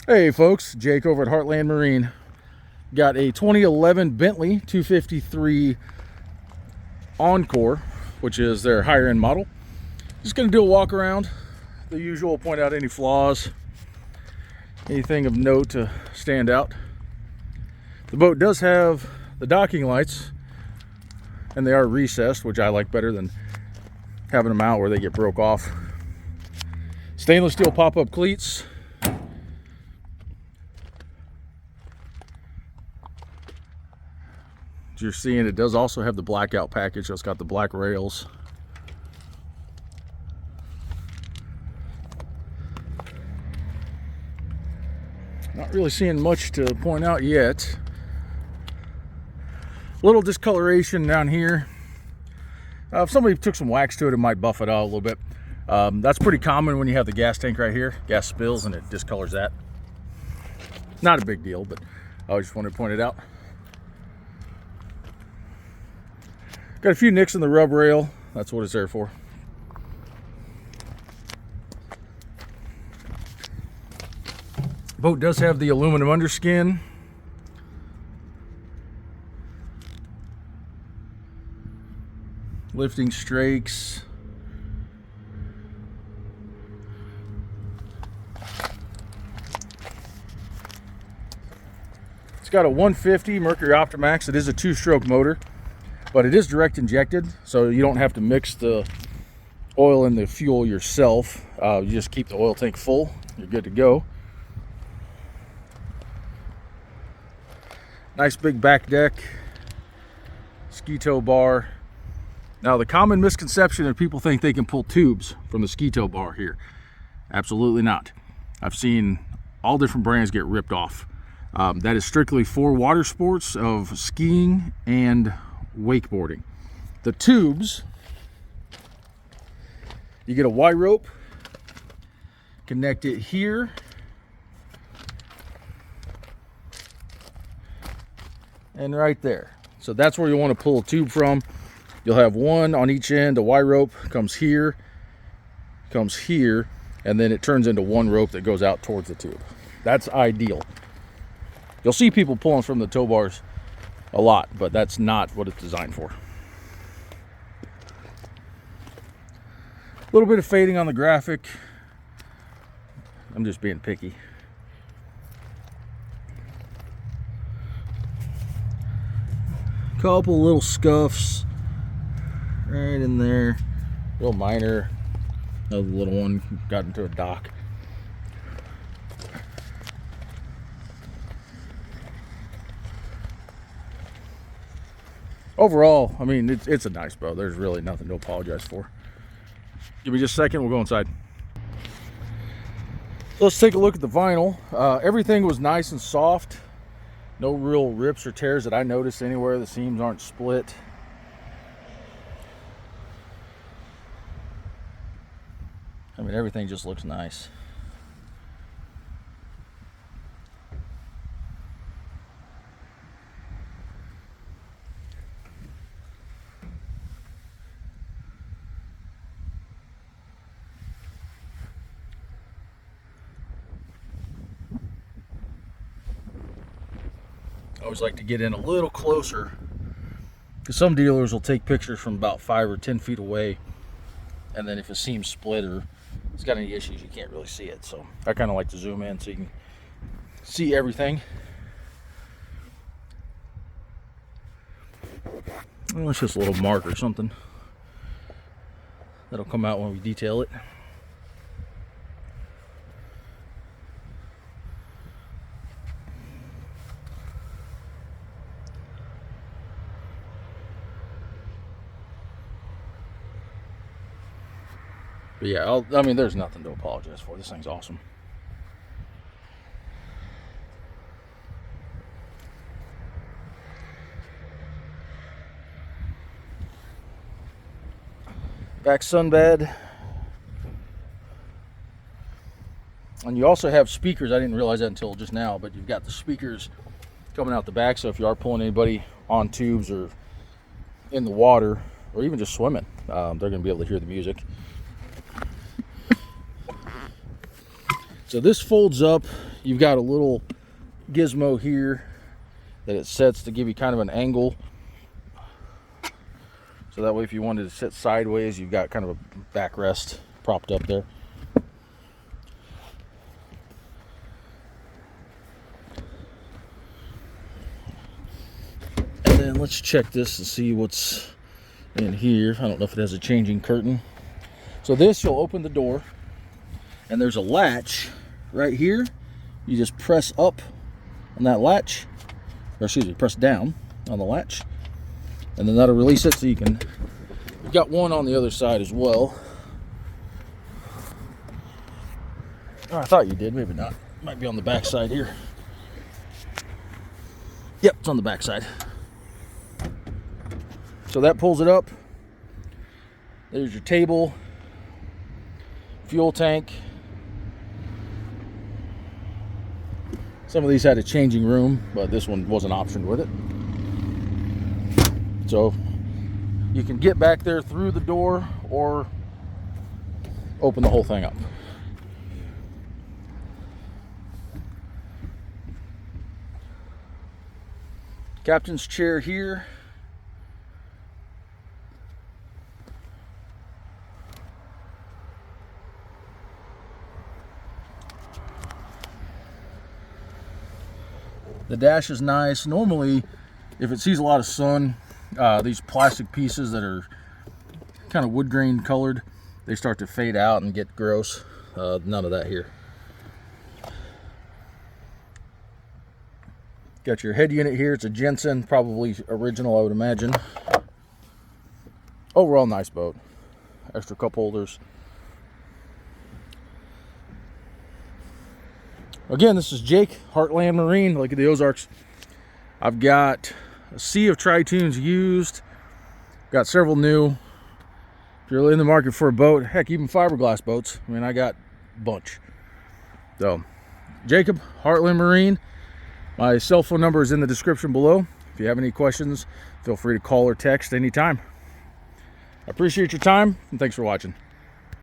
Hey folks, Jake over at Heartland Marine. Got a 2011 Bentley 253 Encore, which is their higher end model. Just gonna do a walk around. The usual, point out any flaws, anything of note to stand out. The boat does have the docking lights, and they are recessed, which I like better than having them out where they get broke off. Stainless steel pop-up cleats. As you're seeing, it does also have the blackout package, so it's got the black rails. Not really seeing much to point out yet. Little discoloration down here. If somebody took some wax to it, it might buff it out a little bit. That's pretty common when you have the gas tank right here. Gas spills and it discolors that. Not a big deal, but I just wanted to point it out. Got a few nicks in the rub rail. That's what it's there for. Boat does have the aluminum underskin. Lifting strakes. It's got a 150 Mercury Optimax. It is a two-stroke motor, but it is direct injected, so you don't have to mix the oil and the fuel yourself. You just keep the oil tank full. You're good to go. Nice big back deck, ski tow bar. Now, the common misconception is people think they can pull tubes from the ski tow bar here. Absolutely not. I've seen all different brands get ripped off. That is strictly for water sports of skiing and wakeboarding. The tubes, you get a Y rope, connect it here, and right there. So that's where you want to pull a tube from. You'll have one on each end. The Y rope comes here, and then it turns into one rope that goes out towards the tube. That's ideal. You'll see people pulling from the tow bars a lot, but that's not what it's designed for. A little bit of fading on the graphic. I'm just being picky. Couple little scuffs right in there, real minor. Another little one got into a dock. Overall, I mean, it's a nice boat. There's really nothing to apologize for. Give me just a second, we'll go inside. Let's take a look at the vinyl. Everything was nice and soft. No real rips or tears that I noticed anywhere. The seams aren't split. I mean, everything just looks nice. I always like to get in a little closer, because some dealers will take pictures from about 5 or 10 feet away, and then if it seems split or it's got any issues, you can't really see it. So I kind of like to zoom in so you can see everything. Well, it's just a little mark or something that'll come out when we detail it. But yeah, I mean, there's nothing to apologize for. This thing's awesome. Back sunbed. And you also have speakers. I didn't realize that until just now, but you've got the speakers coming out the back, so if you are pulling anybody on tubes or in the water or even just swimming, they're going to be able to hear the music. So this folds up. you've got a little gizmo here that it sets to give you kind of an angle. So that way if you wanted to sit sideways, you've got kind of a backrest propped up there. And then let's check this and see what's in here. I don't know if it has a changing curtain. So this, you'll open the door and there's a latch right here. You just press up on that latch, or excuse me, press down on the latch, and then that'll release it. So you can, you've got one on the other side as well. Oh, I thought you did, maybe not. Might be on the back side here. Yep, it's on the back side. So that pulls it up. There's your table, fuel tank. Some of these had a changing room, but this one wasn't optioned with it. So you can get back there through the door or open the whole thing up. Captain's chair here. The dash is nice. Normally, if it sees a lot of sun, these plastic pieces that are kind of wood grain colored, they start to fade out and get gross. None of that here. Got your head unit here. It's a Jensen, probably original, I would imagine. Overall, nice boat. Extra cup holders. Again, this is Jake, Heartland Marine. Look at the Ozarks. I've got a sea of Tritoons used. Got several new. If you're in the market for a boat, heck, even fiberglass boats, I mean, I got a bunch. So, Jacob, Heartland Marine. My cell phone number is in the description below. If you have any questions, feel free to call or text anytime. I appreciate your time, and thanks for watching.